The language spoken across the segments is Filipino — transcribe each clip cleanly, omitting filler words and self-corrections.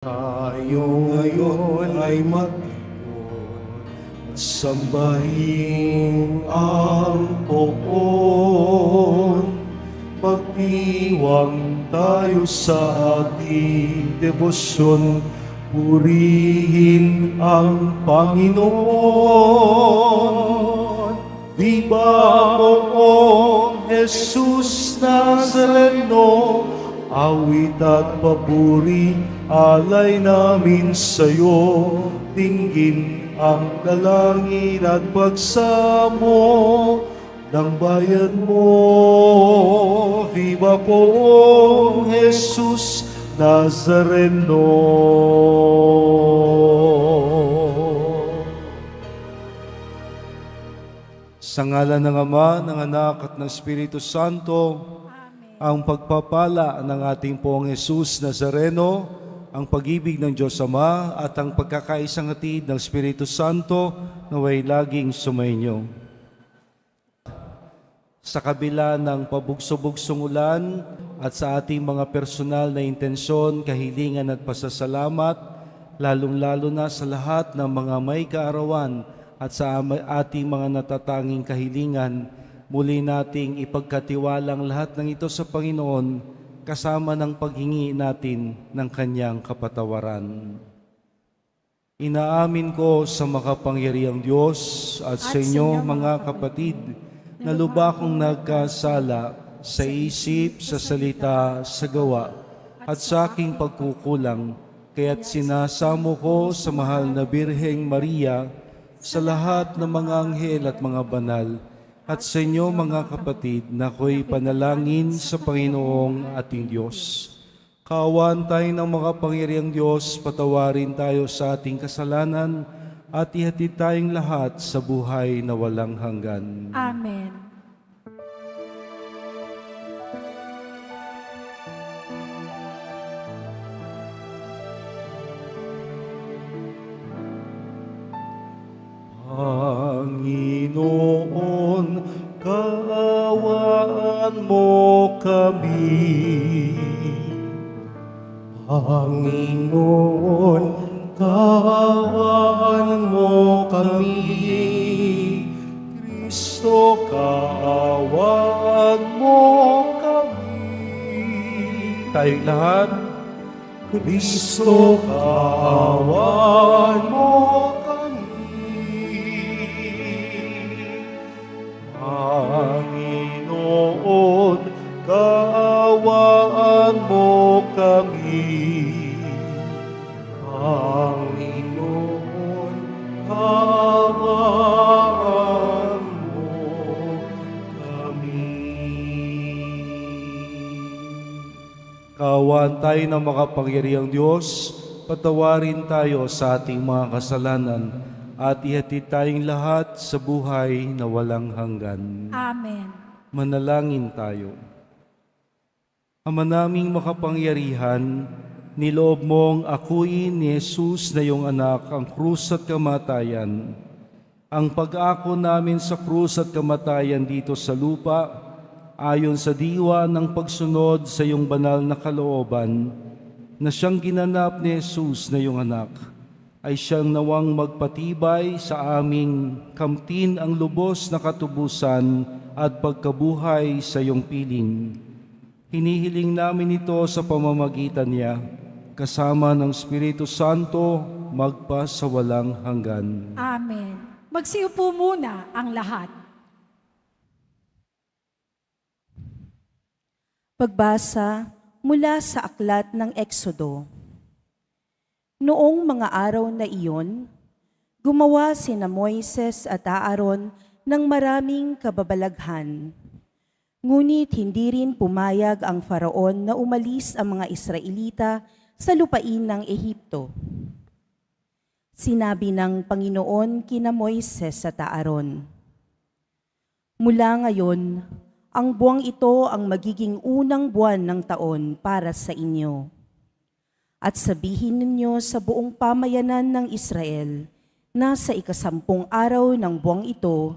Tayo ngayon ay sambahin ang poon. Magdiwang tayo sa ating debosyon, purihin ang Panginoon. Viva Poong Jesus Nazareno, awit at papuri, alay namin sa'yo. Dinggin ang dalangin at pagsamo ng bayan mo. Viva Poong Jesus Nazareno. Sa ngalan ng Ama, ng Anak at ng Espiritu Santo, ang pagpapala ng ating Poong Jesus Nazareno, ang pag-ibig ng Diyos Ama at ang pagkakaisang hatid ng Espiritu Santo naway laging sumainyo. Sa kabila ng pabugso-bugsong ulan at sa ating mga personal na intensyon, kahilingan at pasasalamat, lalong-lalo na sa lahat ng mga may kaarawan at sa ating mga natatanging kahilingan, muli nating ipagkatiwalang lahat ng ito sa Panginoon, kasama ng paghingi natin ng Kanyang kapatawaran. Inaamin ko sa makapangyarihang Diyos at sa inyo mga kapatid, na lubha kong nagkasala sa isip, sa salita, sa gawa, at sa aking pagkukulang, kaya't sinasamo ko sa mahal na Birheng Maria, sa lahat ng mga anghel at mga banal, at sa inyo mga kapatid, na ako'y panalangin sa Panginoong ating Diyos. Kaawaan tayo ng makapangyarihang Diyos, patawarin tayo sa ating kasalanan, at ihatid tayong lahat sa buhay na walang hanggan. Amen. Panginoon, kaawaan mo kami. Panginoon, kaawaan mo kami. Kristo, kaawaan mo kami. Tayong lahat. Kristo, kaawaan mo Panginoon, kaawaan mo kami. Panginoon, kaawaan mo kami. Kaawaan tayo ng makapangyarihang Diyos, patawarin tayo sa ating mga kasalanan, at ihatid tayong lahat sa buhay na walang hanggan. Amen. Manalangin tayo. Ama naming makapangyarihan, niloob mong akuin ni Jesus na iyong anak ang krus at kamatayan. Ang pag-ako namin sa krus at kamatayan dito sa lupa, ayon sa diwa ng pagsunod sa iyong banal na kalooban, na siyang ginanap ni Jesus na iyong anak, ay siyang nawang magpatibay sa aming kamtin ang lubos na katubusan at pagkabuhay sa iyong piling. Hinihiling namin ito sa pamamagitan niya, kasama ng Espiritu Santo, magpa sa walang hanggan. Amen. Magsiupo muna ang lahat. Pagbasa mula sa aklat ng Eksodo. Noong mga araw na iyon, gumawa sina Moises at Aaron ng maraming kababalaghan. Ngunit hindi rin pumayag ang Faraon na umalis ang mga Israelita sa lupain ng Ehipto. Sinabi ng Panginoon kina Moises at Aaron, "Mula ngayon, ang buwang ito ang magiging unang buwan ng taon para sa inyo. At sabihin ninyo sa buong pamayanan ng Israel na sa 10 araw ng buwang ito,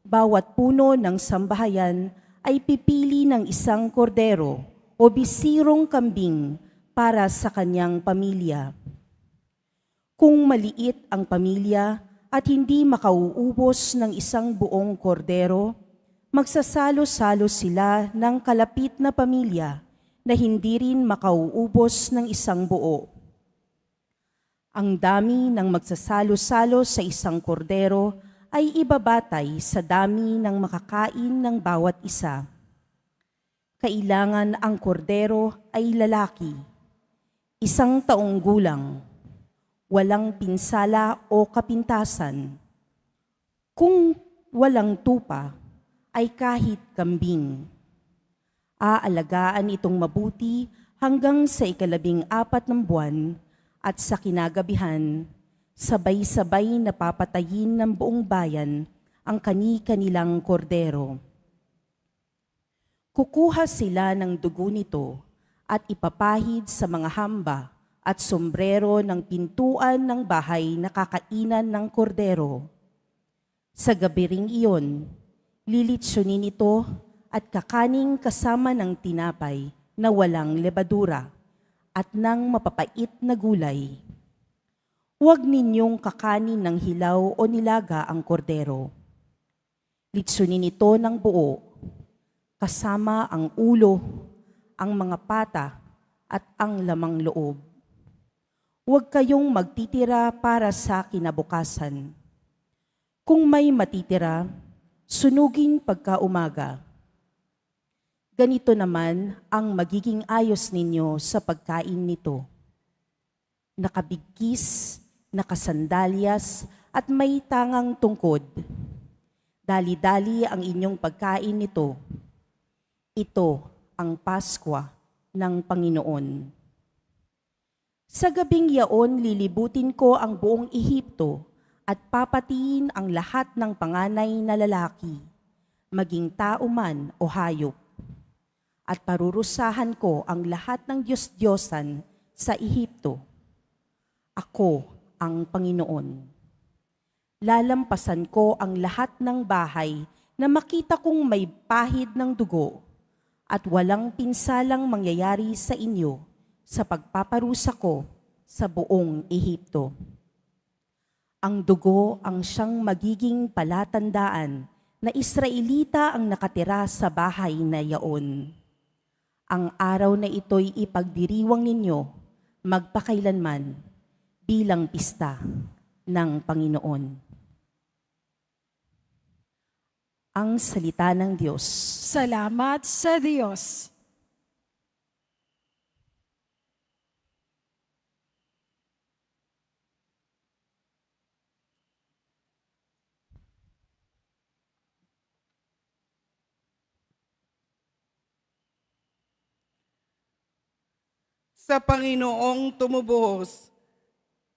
bawat puno ng sambahayan ay pipili ng isang kordero o bisirong kambing para sa kanyang pamilya. Kung maliit ang pamilya at hindi makauubos ng isang buong kordero, magsasalo-salo sila ng kalapit na pamilya na hindi rin makauubos ng isang buo. Ang dami ng magsasalo-salo sa isang kordero ay ibabatay sa dami ng makakain ng bawat isa. Kailangan ang kordero ay lalaki, 1 taong gulang, walang pinsala o kapintasan. Kung walang tupa, ay kahit kambing. Aalagaan itong mabuti hanggang sa 14 ng buwan at sa kinagabihan, sabay-sabay na papatayin ng buong bayan ang kani-kanilang kordero. Kukuha sila ng dugo nito at ipapahid sa mga hamba at sombrero ng pintuan ng bahay na kakainan ng kordero. Sa gabi ring iyon, lilitsunin ito at kakaning kasama ng tinapay na walang lebadura at ng mapapait na gulay. Huwag ninyong kakanin ng hilaw o nilaga ang kordero. Litsunin ito ng buo, kasama ang ulo, ang mga pata at ang lamang loob. Huwag kayong magtitira para sa kinabukasan. Kung may matitira, sunugin pagkaumaga. Ganito naman ang magiging ayos ninyo sa pagkain nito. Nakabigkis, nakasandalyas at may tangang tungkod. Dali-dali ang inyong pagkain nito. Ito ang Paskwa ng Panginoon. Sa gabing yaon, lilibutin ko ang buong Ehipto at papatiin ang lahat ng panganay na lalaki, maging tao man o hayop. At parurusahan ko ang lahat ng Diyos-Diyosan sa Ehipto. Ako ang Panginoon. Lalampasan ko ang lahat ng bahay na makita kong may pahid ng dugo at walang pinsalang mangyayari sa inyo sa pagpaparusa ko sa buong Ehipto. Ang dugo ang siyang magiging palatandaan na Israelita ang nakatira sa bahay na yaon. Ang araw na ito'y ipagdiriwang ninyo magpakailanman bilang pista ng Panginoon. Ang salita ng Diyos. Salamat sa Diyos. Sa Panginoong tumubuhos,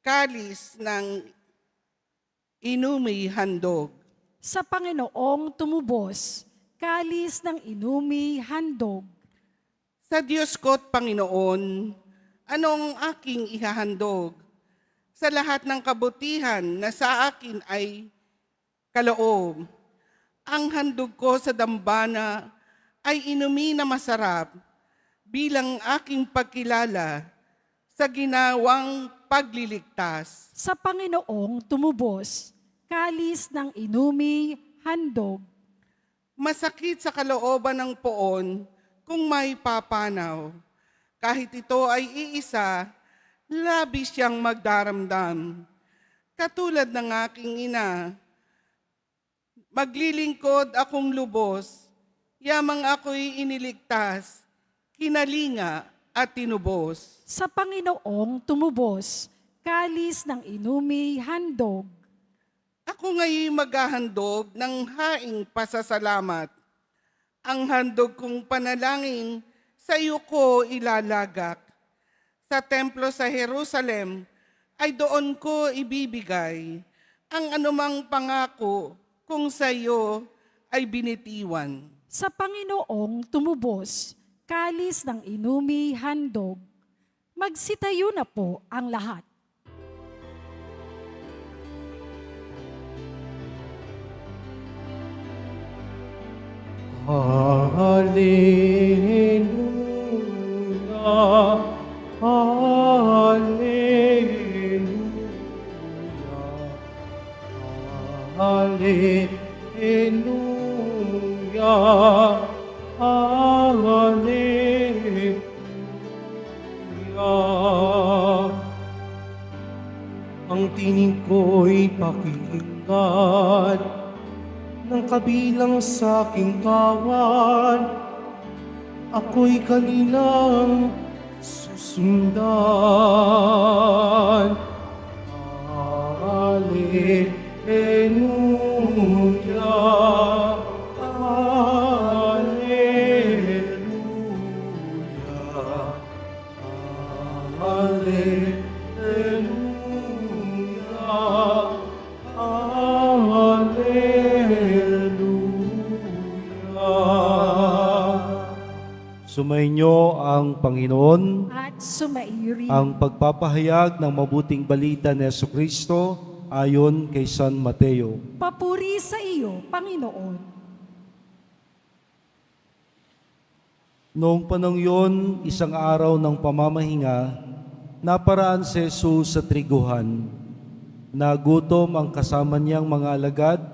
kalis ng inumi handog. Sa Panginoong tumubos, kalis ng inumi handog. Sa Diyos ko't Panginoon, anong aking ihahandog? Sa lahat ng kabutihan na sa akin ay kaloob. Ang handog ko sa dambana ay inumi na masarap bilang aking pagkilala sa ginawang pagliligtas. Sa Panginoong tumubos, kalis ng inumi handog. Masakit sa kalooban ng poon kung may papanaw. Kahit ito ay iisa, labis siyang magdaramdam. Katulad ng aking ina, maglilingkod akong lubos, yamang ako'y iniligtas, kinalinga at tinubos. Sa Panginoong tumubos, kalis ng inumi handog. Ako nga'y maghahandog ng haing pasasalamat. Ang handog kong panalangin sa iyo ko ilalagak. Sa templo sa Jerusalem ay doon ko ibibigay ang anumang pangako kung sa iyo ay binitiwan. Sa Panginoong tumubos, kalis ng inumi handog. Magsitayo na po ang lahat. Hallelujah, Hallelujah. Ang tinig ko'y pakikinggan ng kabilang sa aking kawan. Ako'y kanilang susundan. Alleluia, Alleluia, Alleluia, Alleluia. Sumainyo ang Panginoon, At sumairin. ang pagpapahayag ng mabuting balita ni Jesucristo ayon kay San Mateo. Papuri sa iyo, Panginoon. Noong panong yon, isang araw ng pamamahinga, naparaan si Jesus sa triguhan. Nagutom ang kasama niyang mga alagad,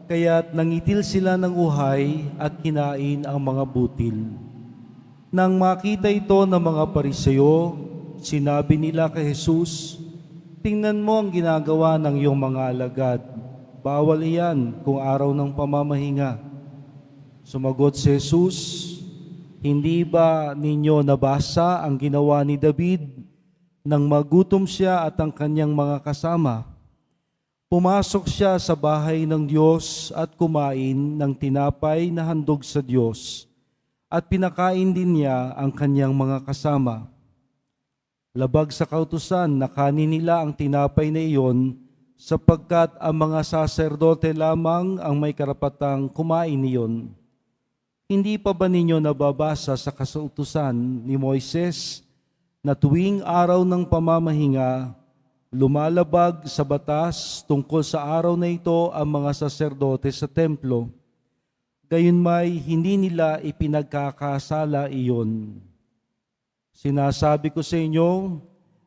kaya't nangitil sila ng uhay at kinain ang mga butil. Nang makita ito ng mga Pariseo, sinabi nila kay Jesus, "Tingnan mo ang ginagawa ng iyong mga alagad. Bawal iyan kung araw ng pamamahinga." Sumagot si Jesus, "Hindi ba ninyo nabasa ang ginawa ni David nang magutom siya at ang kanyang mga kasama? Pumasok siya sa bahay ng Diyos at kumain ng tinapay na handog sa Diyos, at pinakain din niya ang kanyang mga kasama. Labag sa kautusan na kanin nila ang tinapay na iyon, sapagkat ang mga saserdote lamang ang may karapatang kumain niyon. Hindi pa ba ninyo nababasa sa kautusan ni Moises na tuwing araw ng pamamahinga, lumalabag sa batas tungkol sa araw na ito ang mga saserdote sa templo? Gayunmay hindi nila ipinagkakasala iyon. Sinasabi ko sa inyo,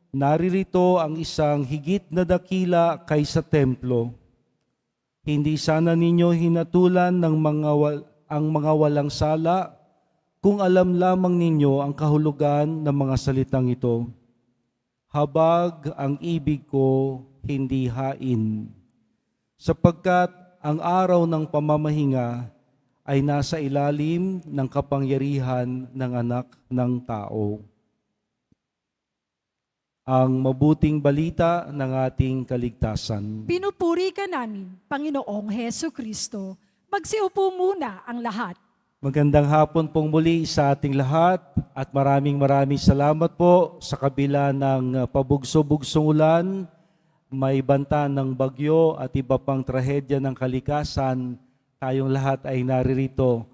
naririto ang isang higit na dakila kaysa templo. Hindi sana ninyo hinatulan ng ang mga walang sala kung alam lamang ninyo ang kahulugan ng mga salitang ito. Habag ang ibig ko, hindi hain. Sapagkat ang araw ng pamamahinga ay nasa ilalim ng kapangyarihan ng Anak ng Tao. Ang mabuting balita ng ating kaligtasan. Pinupuri ka namin, Panginoong Heso Kristo. Magsiupo muna ang lahat. Magandang hapon pong muli sa ating lahat at maraming salamat po sa kabila ng pabugso-bugsong ulan, may banta ng bagyo at iba pang trahedya ng kalikasan. Tayong lahat ay naririto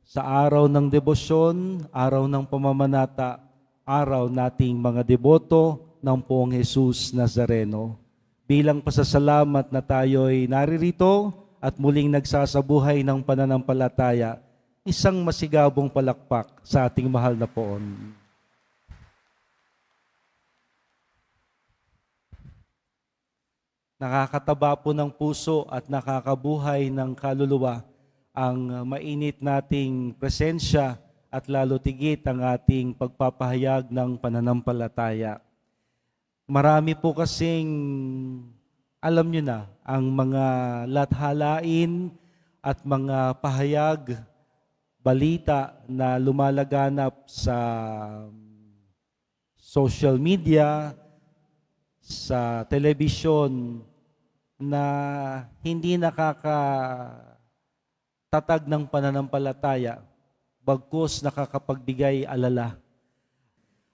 sa araw ng debosyon, araw ng pamamanata, araw nating mga deboto ng Poong Jesus Nazareno. Bilang pasasalamat na tayo'y naririto at muling nagsasabuhay ng pananampalataya, isang masigabong palakpak sa ating mahal na Poon. Nakakataba po ng puso at nakakabuhay ng kaluluwa ang mainit nating presensya at lalo tigit ang ating pagpapahayag ng pananampalataya. Marami po kasing, alam nyo na, ang mga lathalain at mga pahayag, balita na lumalaganap sa social media, sa telebisyon, na hindi nakakatatag ng pananampalataya, bagkus nakakapagbigay alala.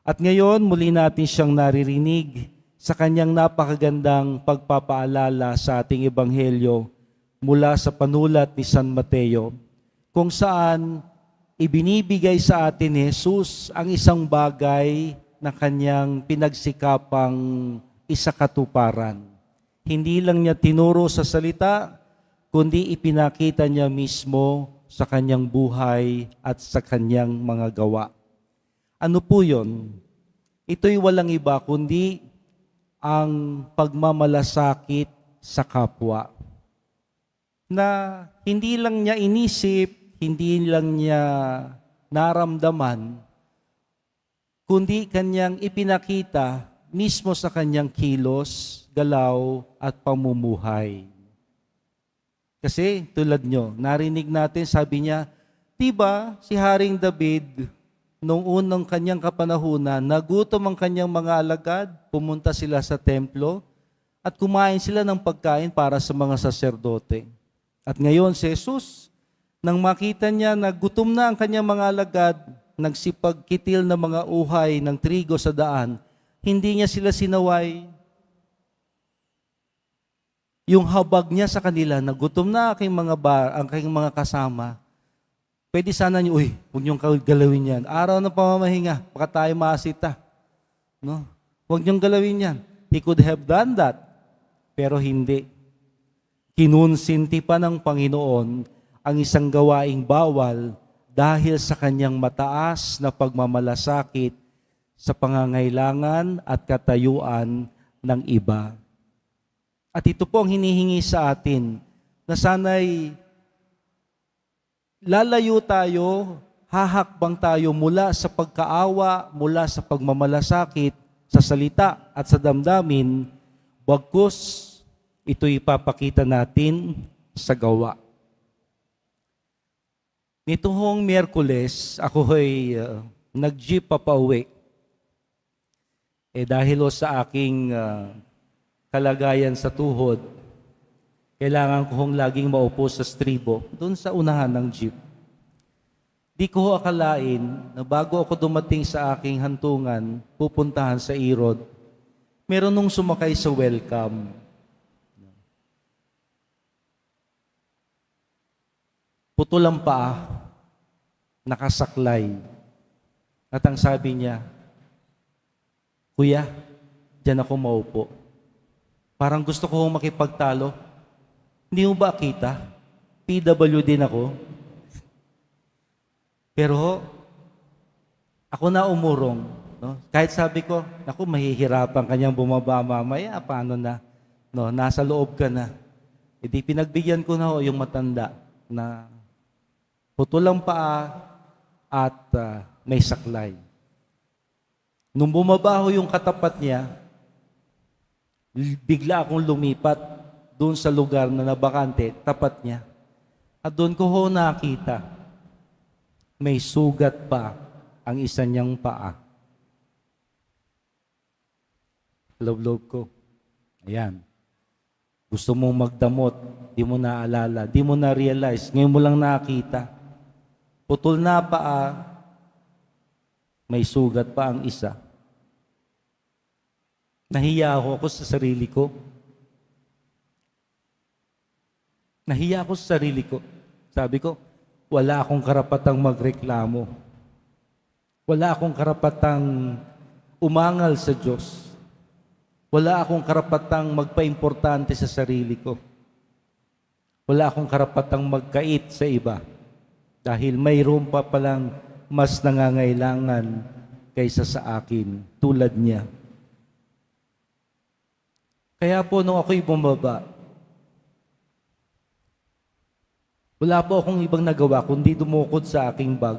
At ngayon, muli natin siyang naririnig sa kanyang napakagandang pagpapaalala sa ating ebanghelyo mula sa panulat ni San Mateo, kung saan ibinibigay sa atin ni Jesus ang isang bagay na kanyang pinagsikapang isakatuparan. Hindi lang niya tinuro sa salita, kundi ipinakita niya mismo sa kanyang buhay at sa kanyang mga gawa. Ano po yun? Ito'y walang iba kundi ang pagmamalasakit sa kapwa. na hindi lang niya inisip, hindi lang niya naramdaman, kundi kanyang ipinakita mismo sa kanyang kilos, galaw at pamumuhay. Kasi tulad nyo, narinig natin, sabi niya, diba si Haring David, nung unang kanyang kapanahunan, nagutom ang kanyang mga alagad, pumunta sila sa templo, at kumain sila ng pagkain para sa mga saserdote. At ngayon si Jesus, nang makita niya na gutom na ang kanyang mga alagad, nagsipagkitil ng mga uhay ng trigo sa daan, hindi niya sila sinaway. Yung habag niya sa kanila, na gutom na ang aking mga kasama, pwede sana niyo, huwag niyong galawin yan. Araw ng pamamahinga, baka tayo masita. No? Huwag niyong galawin yan. He could have done that. Pero hindi. Kinunsinti pa ng Panginoon ang isang gawaing bawal dahil sa kanyang mataas na pagmamalasakit sa pangangailangan at katayuan ng iba. At ito po ang hinihingi sa atin, na sana'y lalayo tayo, hahakbang tayo mula sa pagkaawa, mula sa pagmamalasakit, sa salita at sa damdamin, bagkus ito'y ipapakita natin sa gawa. Nitong Miyerkules, ako ay nag-jeep papauwi. Dahil sa aking kalagayan sa tuhod, kailangan ko hong laging maupo sa stribo, doon sa unahan ng jeep. Di ko akalain na bago ako dumating sa aking hantungan, pupuntahan sa Irod, meron nung sumakay sa welcome. Putol ang paa, nakasaklay. At ang sabi niya, Kuya, diyan ako maupo. Parang gusto ko makipagtalo. Hindi mo ba kita? PW din ako. Pero ako na umurong. No? Kahit sabi ko, naku, mahihirapan kanyang bumaba mamaya. Paano na? No, nasa loob ka na. Di pinagbigyan ko na yung matanda na putol ang paa at may saklay. Nung bumabaho yung katapat niya, bigla akong lumipat doon sa lugar na nabakante, tapat niya. At doon ko ho nakita, may sugat pa ang isa niyang paa. Love ko. Ayan. Gusto mong magdamot, di mo naalala, di mo na-realize, ngayon mo lang nakita. Putol na paa, may sugat pa ang isa. Nahiya ako sa sarili ko. Nahiya ako sa sarili ko. Sabi ko, wala akong karapatang magreklamo. Wala akong karapatang umangal sa Diyos. Wala akong karapatang magpaimportante sa sarili ko. Wala akong karapatang magkait sa iba. Dahil mayroon pa palang mas nangangailangan kaysa sa akin, tulad niya. Kaya po nung ako'y bumaba, wala po akong ibang nagawa kundi dumukot sa aking bag.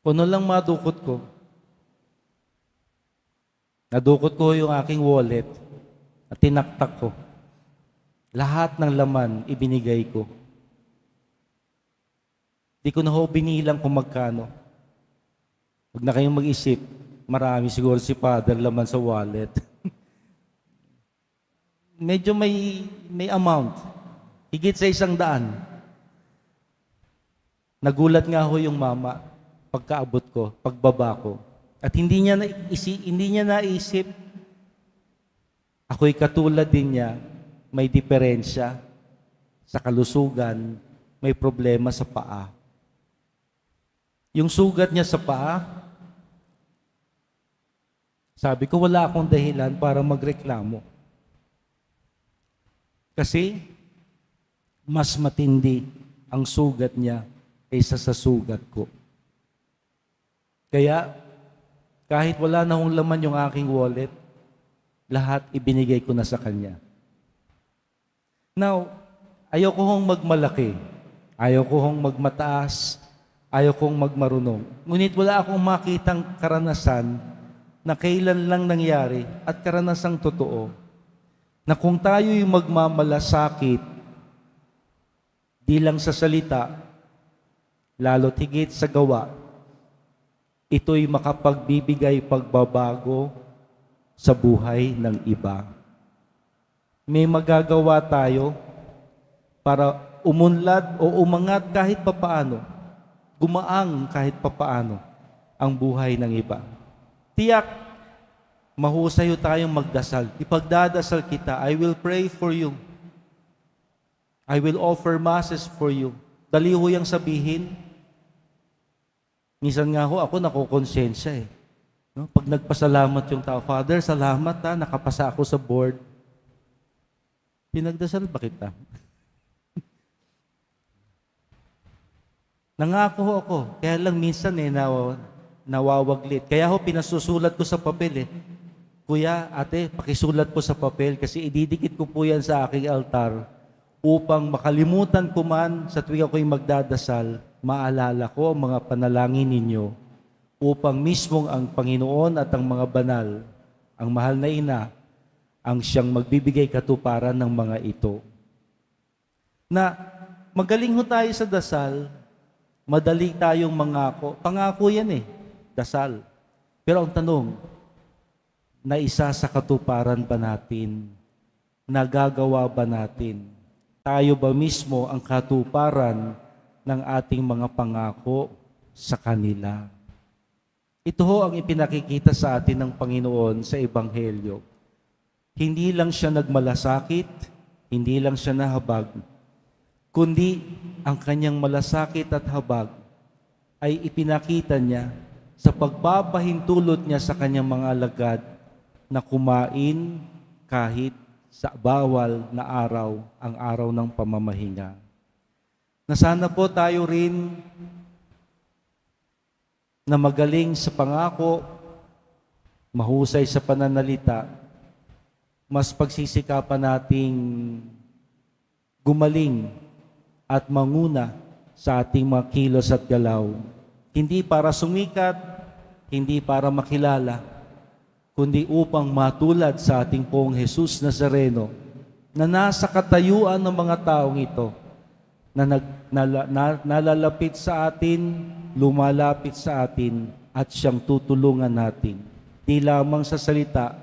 Kung ano lang madukot ko, nadukot ko yung aking wallet at tinaktak ko. Lahat ng laman ibinigay ko. Di ko na ho binilang kung magkano. Huwag na kayong mag-isip, marami siguro si Father laman sa wallet. Medyo may amount. Higit sa 100. Nagulat nga ho yung mama pagkaabot ko, pagbaba ko. At hindi niya naisip, ako'y katulad din niya, may diferensya sa kalusugan, may problema sa paa. Yung sugat niya sa paa, sabi ko, wala akong dahilan para magreklamo. Kasi, mas matindi ang sugat niya kaysa sa sugat ko. Kaya, kahit wala na hong laman yung aking wallet, lahat ibinigay ko na sa kanya. Now, Ayoko hong magmalaki. Ayoko hong magmataas. Ayoko hong magmarunong. Ngunit wala akong makitang karanasan na kailan lang nangyari at karanasang totoo na kung tayo'y magmamalasakit, di lang sa salita, lalo't higit sa gawa, ito'y makapagbibigay pagbabago sa buhay ng iba. May magagawa tayo para umunlad o umangat kahit papaano, gumaang kahit papaano ang buhay ng iba. Tiyak, mahusay tayong magdasal. Ipagdadasal kita, I will pray for you. I will offer masses for you. Dali ho yung sabihin. Minsan nga ho, ako nakukonsensya eh. No? Pag nagpasalamat yung tao, Father, salamat ha, nakapasa ako sa board. Pinagdasal ba kita? Nangako ho ako, kaya lang minsan nawawaglit. Kaya ho, pinasusulat ko sa papel eh. Kuya, ate, pakisulat po sa papel kasi ididikit ko po yan sa aking altar upang makalimutan ko man sa tuwing ako'y magdadasal, maalala ko ang mga panalangin ninyo upang mismong ang Panginoon at ang mga banal, ang mahal na ina, ang siyang magbibigay katuparan ng mga ito. Na magaling ho tayo sa dasal, madali tayong mangako. Pangako yan eh, dasal. Pero ang tanong, naisa sa katuparan ba natin? Nagagawa ba natin? Tayo ba mismo ang katuparan ng ating mga pangako sa kanila? Ito ho ang ipinakikita sa atin ng Panginoon sa Ebanghelyo. Hindi lang siya nagmalasakit, hindi lang siya nahabag, kundi ang kanyang malasakit at habag ay ipinakita niya sa pagbabahintulot niya sa kanyang mga alagad na kumain kahit sa bawal na araw, ang araw ng pamamahinga. Na sana po tayo rin na magaling sa pangako, mahusay sa pananalita, mas pagsisikapan nating gumaling at manguna sa ating mga kilos at galaw. Hindi para sumikat, hindi para makilala, kundi upang matulad sa ating pong Jesus Nazareno na nasa katayuan ng mga taong ito na nalalapit sa atin, lumalapit sa atin at siyang tutulungan natin. Di lamang sa salita,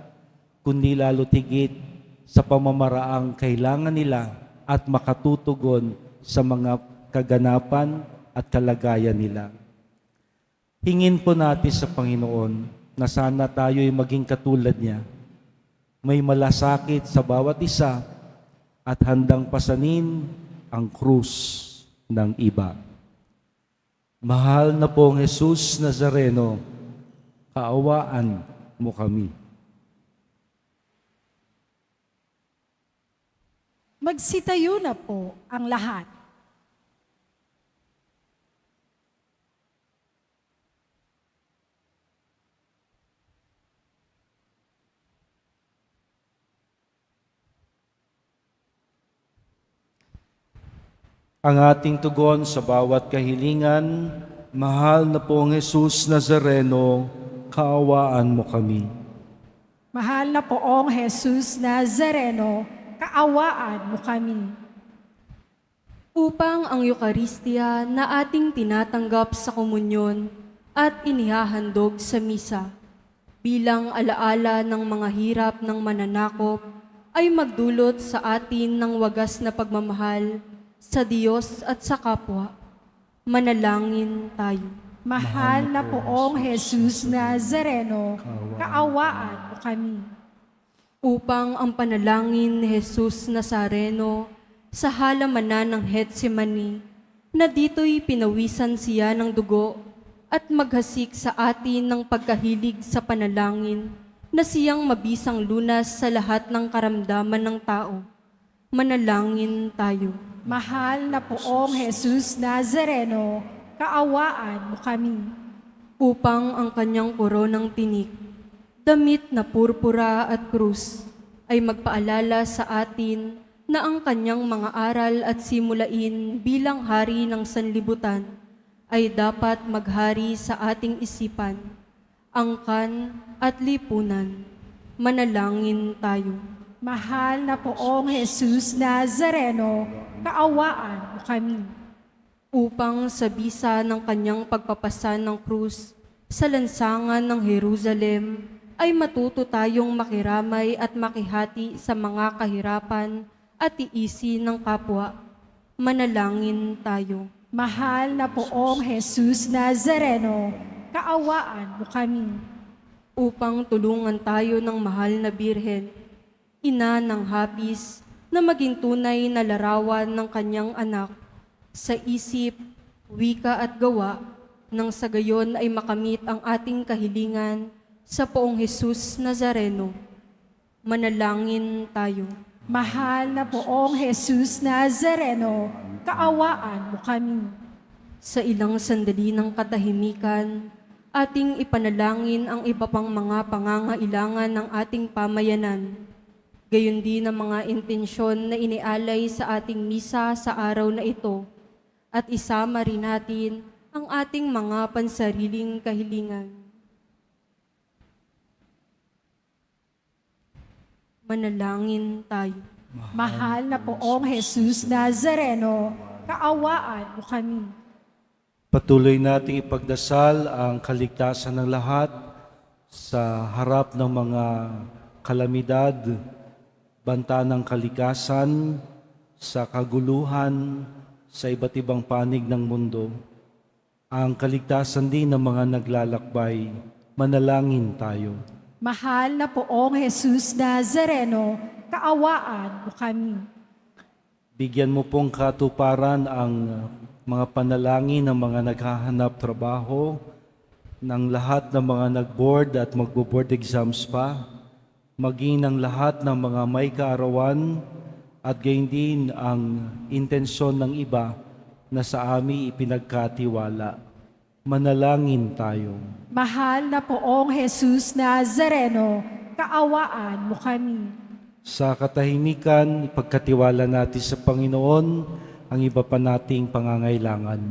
kundi lalo tigit sa pamamaraang kailangan nila at makatutugon sa mga kaganapan at kalagayan nila. Hingin po natin sa Panginoon na sana tayo'y maging katulad niya. May malasakit sa bawat isa at handang pasanin ang krus ng iba. Mahal na pong Jesus Nazareno, kaawaan mo kami. Magsitayo na po ang lahat. Ang ating tugon sa bawat kahilingan, mahal na pong Jesus Nazareno, kaawaan mo kami. Mahal na poong Jesus Nazareno, kaawaan mo kami. Upang ang Eucharistia na ating tinatanggap sa komunyon at inihahandog sa misa bilang alaala ng mga hirap ng mananakop ay magdulot sa atin ng wagas na pagmamahal sa Diyos at sa kapwa. Manalangin tayo. Mahal na poong Jesus Nazareno, kaawaan mo kami. Upang ang panalangin ni Jesus Nazareno sa halamanan ng Getsemani, na dito'y pinawisan siya ng dugo at maghasik sa atin ng pagkahilig sa panalangin na siyang mabisang lunas sa lahat ng karamdaman ng tao. Manalangin tayo. Mahal na poong Jesus Nazareno, kaawaan mo kami. Upang ang kanyang koronang tinik, damit na purpura at krus, ay magpaalala sa atin na ang kanyang mga aral at simulain bilang hari ng sanlibutan ay dapat maghari sa ating isipan, angkan at lipunan. Manalangin tayo. Mahal na Poong Jesus Nazareno, kaawaan mo kami. Upang sa bisa ng kanyang pagpapasan ng krus sa lansangan ng Jerusalem, ay matuto tayong makiramay at makihati sa mga kahirapan at tiisin ng kapwa. Manalangin tayo. Mahal na Poong Jesus Nazareno, kaawaan mo kami. Upang tulungan tayo ng mahal na Birhen, ina ng hapis, na maging tunay na larawan ng kanyang anak sa isip, wika at gawa, nang sa gayon ay makamit ang ating kahilingan sa Poong Jesus Nazareno. Manalangin tayo. Mahal na Poong Jesus Nazareno, kaawaan mo kami. Sa ilang sandali ng katahimikan, ating ipanalangin ang iba pang mga pangangailangan ng ating pamayanan. Gayon din ang mga intensyon na inialay sa ating misa sa araw na ito, at isama rin natin ang ating mga pansariling kahilingan. Manalangin tayo. Mahal na Poong Jesus Nazareno, kaawaan mo kami. Patuloy nating ipagdasal ang kaligtasan ng lahat sa harap ng mga kalamidad, banta ng kalikasan, sa kaguluhan, sa iba't ibang panig ng mundo. Ang kaligtasan din ng mga naglalakbay. Manalangin tayo. Mahal na Poong Jesus Nazareno, kaawaan mo kami. Bigyan mo pong katuparan ang mga panalangin ng mga naghahanap trabaho, ng lahat ng mga nag-board at magbo-board exams pa, maging ng lahat ng mga may kaarawan, at gayon din ang intensyon ng iba na sa amin ipinagkatiwala. Manalangin tayo. Mahal na Poong Jesus Nazareno, kaawaan mo kami. Sa katahimikan, ipagkatiwala natin sa Panginoon ang iba pa nating pangangailangan.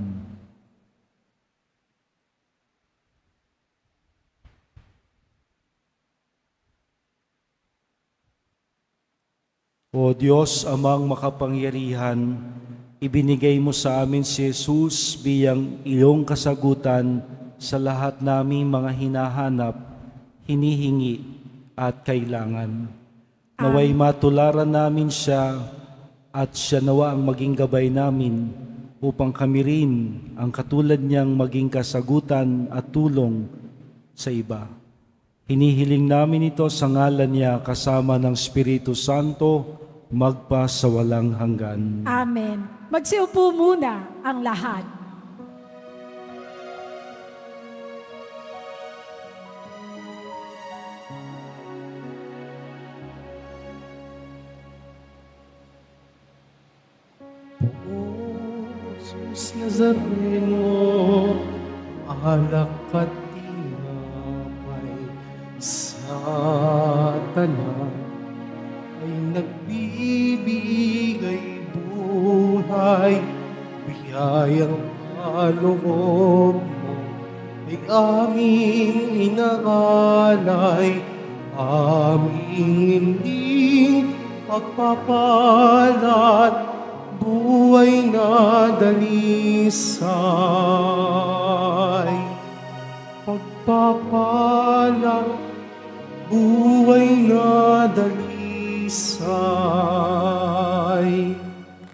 O Diyos, Amang makapangyarihan, ibinigay mo sa amin si Jesus biyang iyong kasagutan sa lahat naming mga hinahanap, hinihingi at kailangan. Naway matularan namin siya at siya nawa ang maging gabay namin upang kami rin ang katulad niyang maging kasagutan at tulong sa iba. Hinihiling namin ito sa ngalan niya kasama ng Espiritu Santo, magpa sa walang hanggan. Amen. Magsiupo muna ang lahat. Jesus Nazareno, alak at tinapay sa talan ay nagbibigay buhay, biyayang kaloob mo ay aming inaalay, aming hindi pagpapalat, buhay na dalisay. Pagpapalat, buhay na dalisay.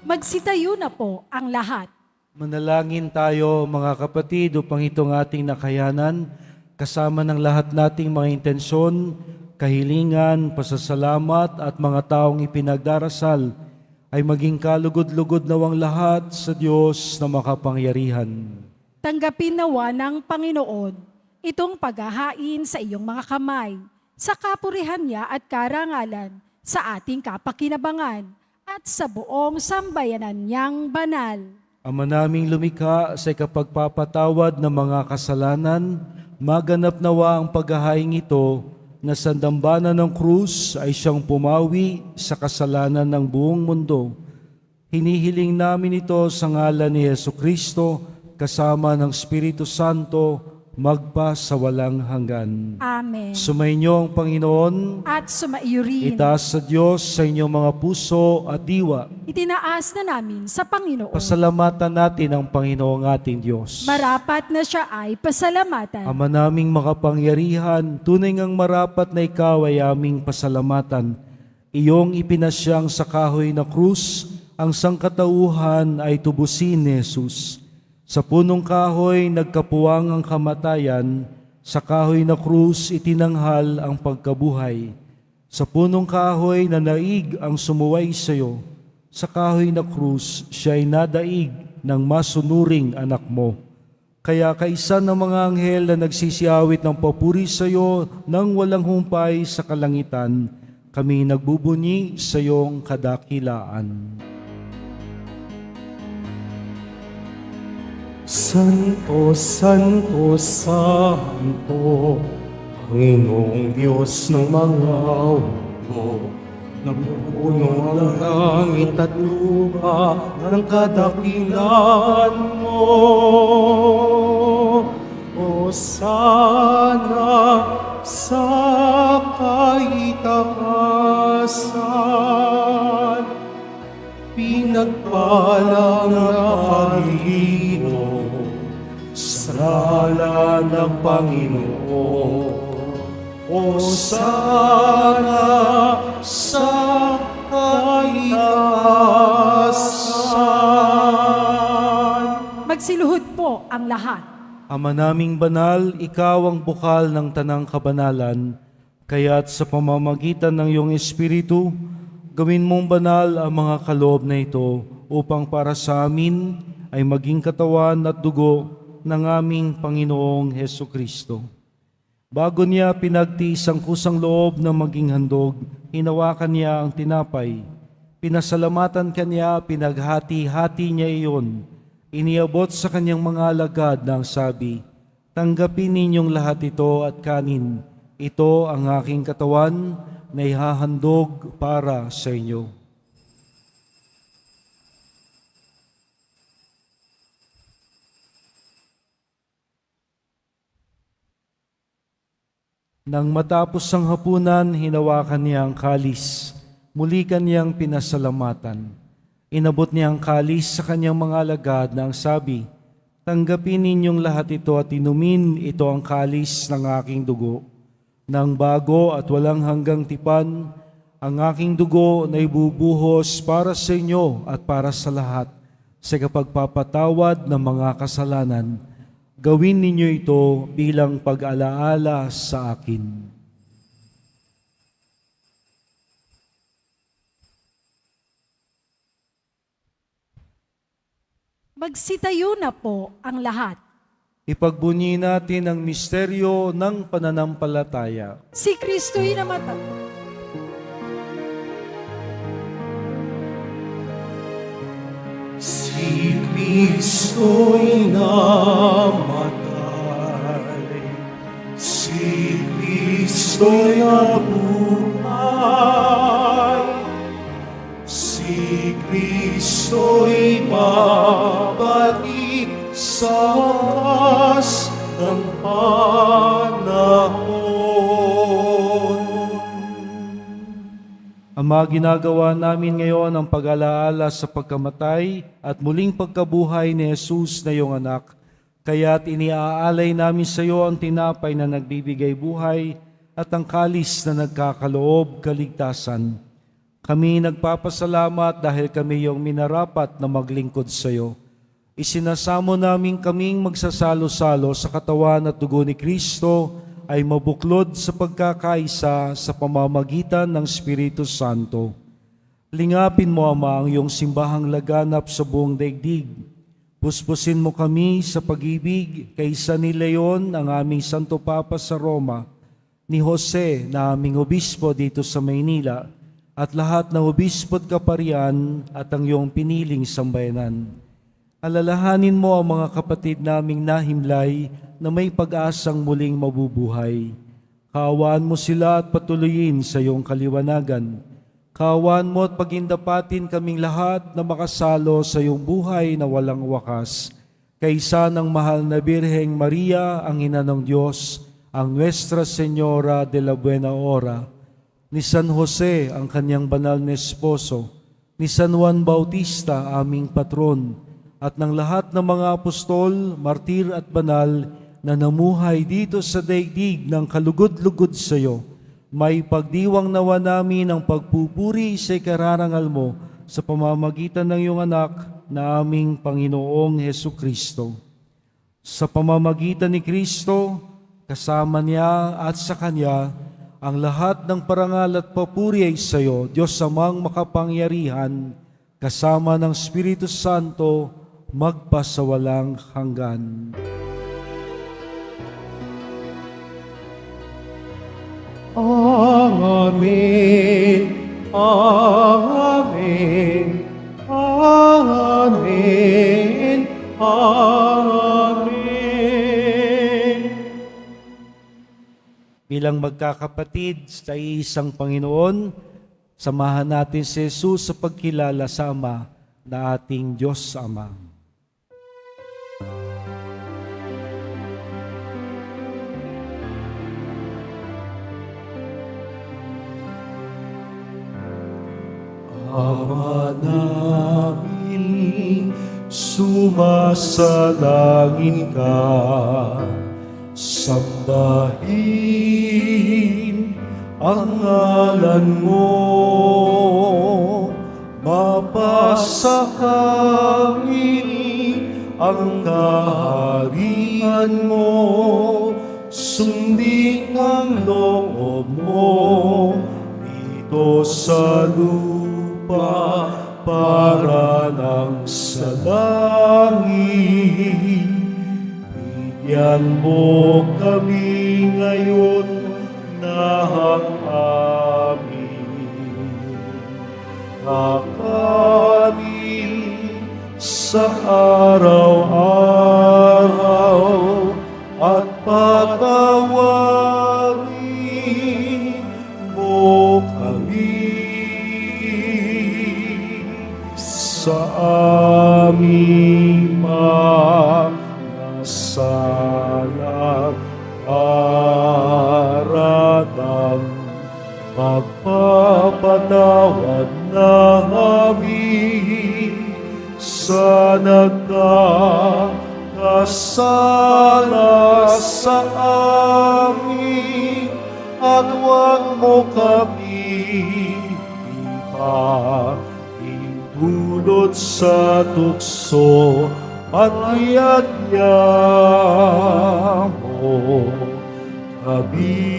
Magsitayo na po ang lahat. Manalangin tayo mga kapatid upang itong ating nakayanan, kasama ng lahat nating mga intensyon, kahilingan, pasasalamat at mga taong ipinagdarasal, ay maging kalugod-lugod nawang lahat sa Diyos na makapangyarihan. Tanggapin nawa ng Panginoon itong paghahain sa iyong mga kamay, sa kapurihan niya at karangalan, sa ating kapakinabangan, at sa buong sambayanan niyang banal. Ama naming lumikha sa ikapagpapatawad ng mga kasalanan, maganap nawa ang paghahaing ito na sa dambana ng krus ay siyang pumawi sa kasalanan ng buong mundo. Hinihiling namin ito sa ngalan ni Jesucristo kasama ng Espiritu Santo magpa sa walang hanggan. Amen. Sumainyo ang Panginoon, At sumaiyo rin. itaas sa Diyos sa inyong mga puso at diwa. Itinaas na namin sa Panginoon. Pasalamatan natin ang Panginoong ating Diyos. Marapat na siya ay pasalamatan. Ama naming makapangyarihan, tunay ngang marapat na ikaw ay aming pasalamatan. Iyong ipinasyang sa kahoy na krus, ang sangkatauhan ay tubusin ni Jesus. Sa punong kahoy nagkapuwang ang kamatayan, sa kahoy na krus itinanghal ang pagkabuhay. Sa punong kahoy na naig ang sumuway sa iyo, sa kahoy na krus siya ay nadaig ng masunuring anak mo. Kaya kaisa ng mga anghel na nagsisiawit ng papuri sa iyo nang walang humpay sa kalangitan, kami nagbubunyi sa iyong kadakilaan. Santo, Santo, Santo, Panginoong Diyos ng mga hukbo, napupuno ang langit at lupa ng kadakilaan mo. O sana sa kaitaasan, pinagpala ng Panginoon, sa ngalan ng Panginoon. O sana sa kaitaasan. Magsiluhod po ang lahat. Ama naming banal, ikaw ang bukal ng tanang kabanalan, kaya't sa pamamagitan ng iyong Espiritu, gawin mong banal ang mga kaloob na ito upang para sa amin ay maging katawan at dugo ng aming Panginoong Hesukristo. Bago niya pinagtiis ang kusang loob na maging handog, hinawakan niya ang tinapay. Pinasalamatan kanya, pinaghati-hati niya iyon. Iniabot sa kanyang mga alagad ng sabi, "Tanggapin ninyong lahat ito at kanin. Ito ang aking katawan na ihahandog para sa inyo." Nang matapos ang hapunan, hinawakan niya ang kalis. Muli kanyang pinasalamatan. Inabot niya ang kalis sa kanyang mga alagad na ang sabi, "Tanggapin ninyong lahat ito at inumin, ito ang kalis ng aking dugo. Nang bago at walang hanggang tipan, ang aking dugo na ibubuhos para sa inyo at para sa lahat sa kapagpapatawad ng mga kasalanan. Gawin ninyo ito bilang pag-alaala sa akin." Magsitayo na po ang lahat. Ipagbunyi natin ang misteryo ng pananampalataya. Si Kristo'y namatay. Si Kristo'y namatay, si Kristo'y nabuhay, si Kristo'y babalik sa wakas ng panahon. Ama, ginagawa namin ngayon ang pag-alaala sa pagkamatay at muling pagkabuhay ni Jesus na iyong anak. Kaya't iniaalay namin sa iyo ang tinapay na nagbibigay buhay at ang kalis na nagkakaloob kaligtasan. Kami nagpapasalamat dahil kami iyong minarapat na maglingkod sa iyo. Isinasamo namin kaming magsasalo-salo sa katawan at dugo ni Kristo ay mabuklod sa pagkakaisa sa pamamagitan ng Espiritu Santo. Lingapin mo, Ama, ang iyong simbahang laganap sa buong daigdig. Puspusin mo kami sa pag-ibig kaysa ni Leon, ang aming Santo Papa sa Roma, ni Jose, na aming obispo dito sa Maynila, at lahat ng obispo at kaparian at ang iyong piniling sambayanan. Alalahanin mo ang mga kapatid naming nahimlay na may pag-asang muling mabubuhay. Kaawaan mo sila at patuloyin sa iyong kaliwanagan. Kaawaan mo at pagindapatin kaming lahat na makasalo sa iyong buhay na walang wakas. Kaysa ng mahal na Birheng Maria, ang Ina ng Diyos, ang Nuestra Señora de la Buena Hora, ni San Jose, ang kanyang banal na esposo, ni San Juan Bautista, aming patron, at ng lahat ng mga apostol, martir at banal na namuhay dito sa daigdig ng kalugod-lugod sa iyo, may pagdiwang nawa namin ang pagpupuri sa ikararangal mo sa pamamagitan ng iyong anak na aming Panginoong Hesukristo. Sa pamamagitan ni Kristo, kasama niya at sa Kanya, ang lahat ng parangal at papuri ay sa iyo, Diyos Amang makapangyarihan, kasama ng Espiritu Santo, magpasawalang hanggan. Amen. Amen. Amen. Amen. Bilang magkakapatid sa isang Panginoon, samahan natin si Jesus sa pagkilala sa Ama na ating Diyos Ama. Ama namin, sumasalangin ka, sambahin ang ngalan mo, mapasa amin ang kaharian mo, sundin ang loob mo dito sa lupa para ng sa langit. Bigyan mo kami ngayon ng aming kakanin sa araw-araw at patawarin mo kami sa aming mga sala para ng pagpapatawad namin sa nagkakasala sa amin, at huwag mo kami ipahintulot sa tukso, at iyadya mo kami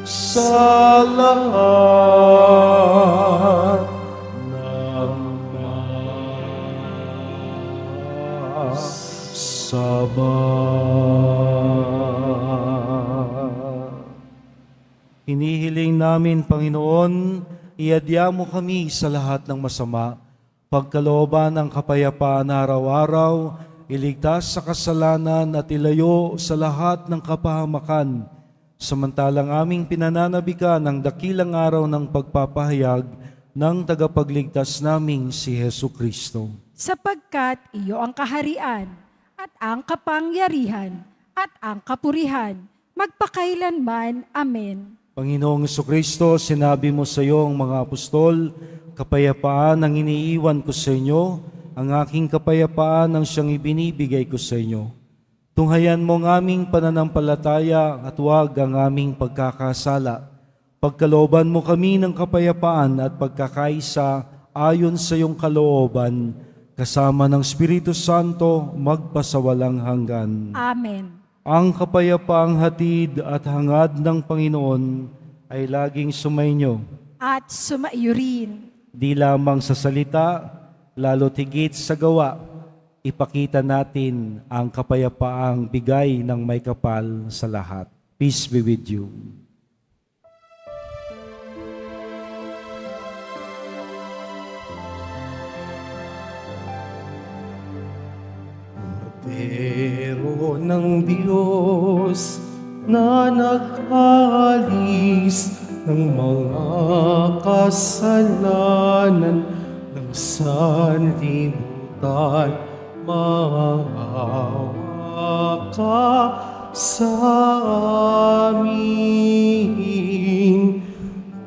sa lahat ng masama. Hinihiling namin, Panginoon, iadya mo kami sa lahat ng masama, pagkalooban ng kapayapaan araw-araw, iligtas sa kasalanan at ilayo sa lahat ng kapahamakan, samantalang aming pinananabikan ang dakilang araw ng pagpapahayag ng tagapagligtas naming si Hesukristo. Sapagkat iyo ang kaharian at ang kapangyarihan at ang kapurihan, magpakailanman. Amen. Panginoong Hesukristo, sinabi mo sa iyong mga apostol, kapayapaan ang iniiwan ko sa inyo, ang aking kapayapaan ang siyang ibinibigay ko sa inyo. Tunghayan mo ang aming pananampalataya at huwag ang aming pagkakasala. Pagkalooban mo kami ng kapayapaan at pagkakaisa ayon sa iyong kalooban, kasama ng Espiritu Santo, magpasawalang hanggan. Amen. Ang kapayapaang hatid at hangad ng Panginoon ay laging sumainyo, At sumaiyo rin. di lamang sa salita, lalo tigit sa gawa. Ipakita natin ang kapayapaang bigay ng may kapal sa lahat. Peace be with you. Pero ng Diyos, na nag-alis ng mga kasalanan ng sanlibutan. Maawa ka sa amin.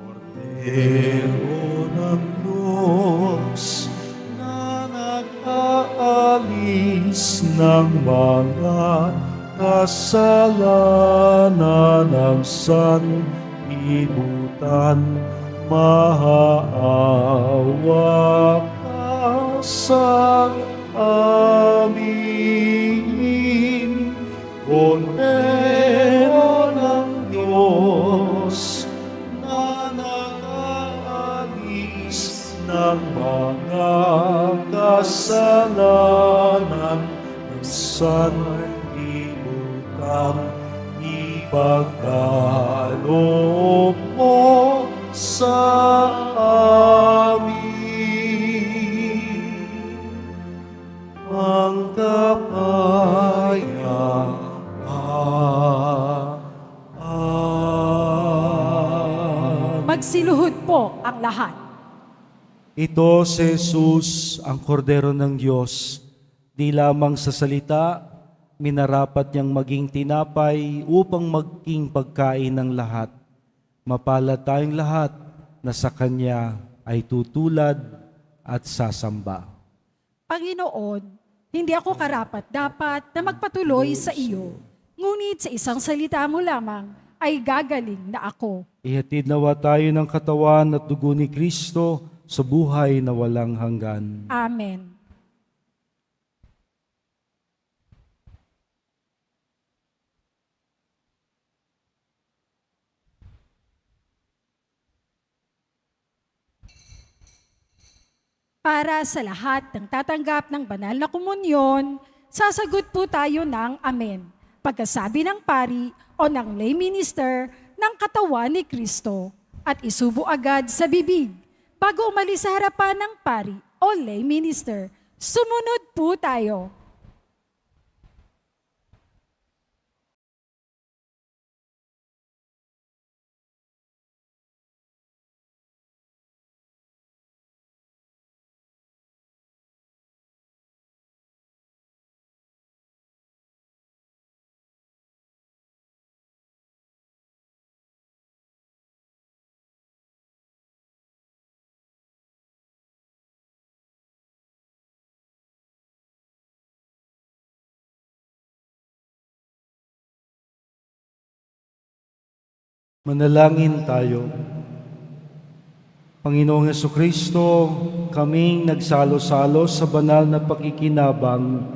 Kordero ng Diyos na nag-aalis ng mga kasalanan ng sanlibutan, maawa ka sa amin. Kordero ng Diyos na nag-aalis ng mga kasalanan ng sanlibutan, ipagkaloob mo sa amin ang kapayapaan. Magsiluhod po ang lahat. Ito si Jesus, ang kordero ng Diyos. Di lamang sa salita, minarapat niyang maging tinapay upang maging pagkain ng lahat. Mapalad tayong lahat na sa Kanya ay tutulad at sasamba. Panginoon, hindi ako karapat-dapat na magpatuloy sa iyo. Ngunit sa isang salita mo lamang ay gagaling na ako. Ihatid nawa tayo ng katawan at dugo ni Kristo sa buhay na walang hanggan. Amen. Para sa lahat ng tatanggap ng banal na komunyon, sasagot po tayo ng Amen. Pagkasabi ng pari o ng lay minister ng katawan ni Kristo at isubo agad sa bibig. Bago umalis sa harapan ng pari o lay minister, sumunod po tayo. Manalangin tayo. Panginoong Jesucristo, kaming nagsalo-salo sa banal na pakikinabang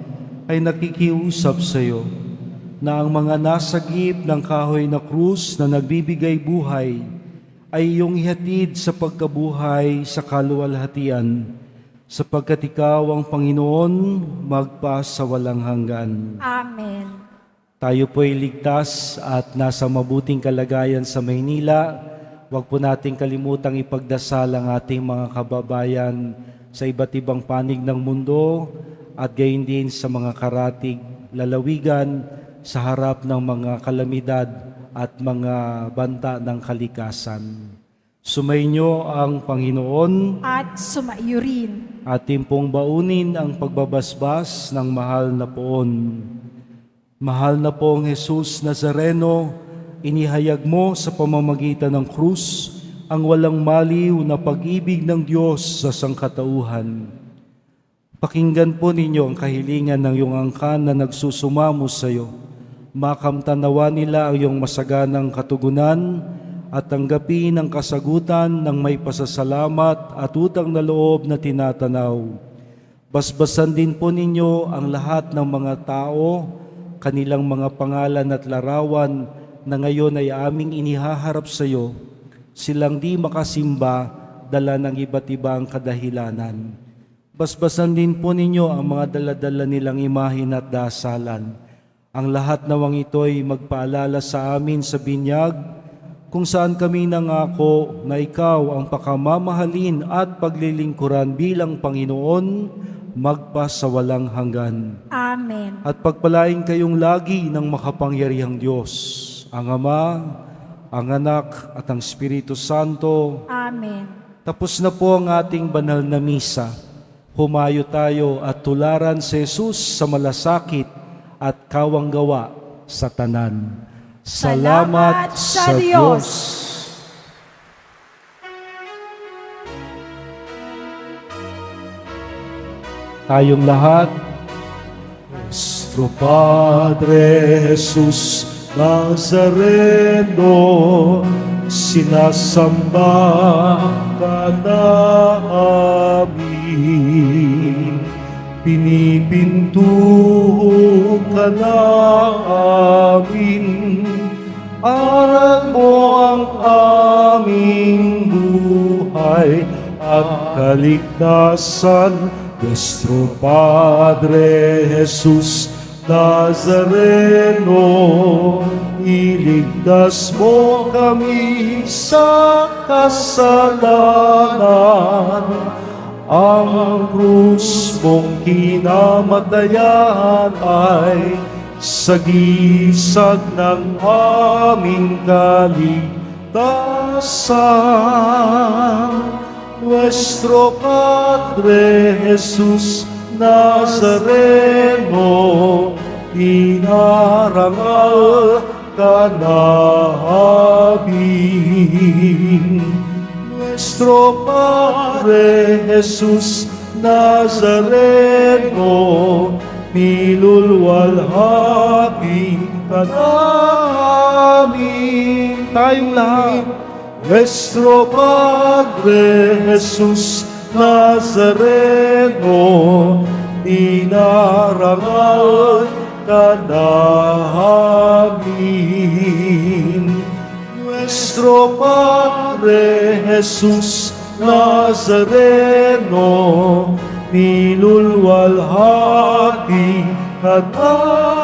ay nakikiusap sa iyo na ang mga nasagip ng kahoy na krus na nagbibigay buhay ay iyong ihatid sa pagkabuhay sa kaluwalhatian, sapagkat ikaw ang Panginoon magpa sa walang hanggan. Amen. Tayo po'y ligtas at nasa mabuting kalagayan sa Maynila. Huwag po nating kalimutang ipagdasal ang ating mga kababayan sa iba't ibang panig ng mundo at gayon din sa mga karatig, lalawigan sa harap ng mga kalamidad at mga banta ng kalikasan. Sumainyo ang Panginoon At sumaiyo rin. ating pong baunin ang pagbabasbas ng mahal na poon. Mahal na pong Jesus Nazareno, inihayag mo sa pamamagitan ng krus ang walang maliw na pag-ibig ng Diyos sa sangkatauhan. Pakinggan po ninyo ang kahilingan ng iyong angkan na nagsusumamo sa iyo. Makamtanawa nila ang iyong masaganang katugunan at tanggapin ang kasagutan ng may pasasalamat at utang na loob na tinatanaw. Basbasan din po ninyo ang lahat ng mga tao, kanilang mga pangalan at larawan na ngayon ay aming inihaharap sa iyo, silang di makasimba dala ng iba't ibang kadahilanan. Basbasan din po ninyo ang mga daladala nilang imahin at dasalan. Ang lahat nawang ito'y magpaalala sa amin sa binyag, kung saan kami nangako na ikaw ang pakamamahalin at paglilingkuran bilang Panginoon, magpa sa walang hanggan. Amen. At pagpalain kayong lagi ng makapangyarihang Diyos, ang Ama, ang Anak, at ang Espiritu Santo. Amen. Tapos na po ang ating banal na misa. Humayo tayo at tularan si Jesus sa malasakit at kawanggawa sa tanan. Salamat sa Diyos. Tayong lahat, Nuestro Padre Jesus Nazareno, sinasamba ka namin. Pinipintuho ka namin. Aral mo ang aming buhay at kaligtasan. Nuestro Padre Jesus Nazareno, iligtas mo kami sa kasalanan. Ang krus mong kinamatayan ay sagisag ng aming kaligtasan. Nuestro Padre Jesus Nazareno, inarangal ka namin. Nuestro Padre Jesus Nazareno, nilulwalhati ka namin. Tayong lahat. Nuestro Padre Jesus Nazareno, inarangal ka namin. Nuestro Padre Jesus Nazareno, nilulwalhati ka namin.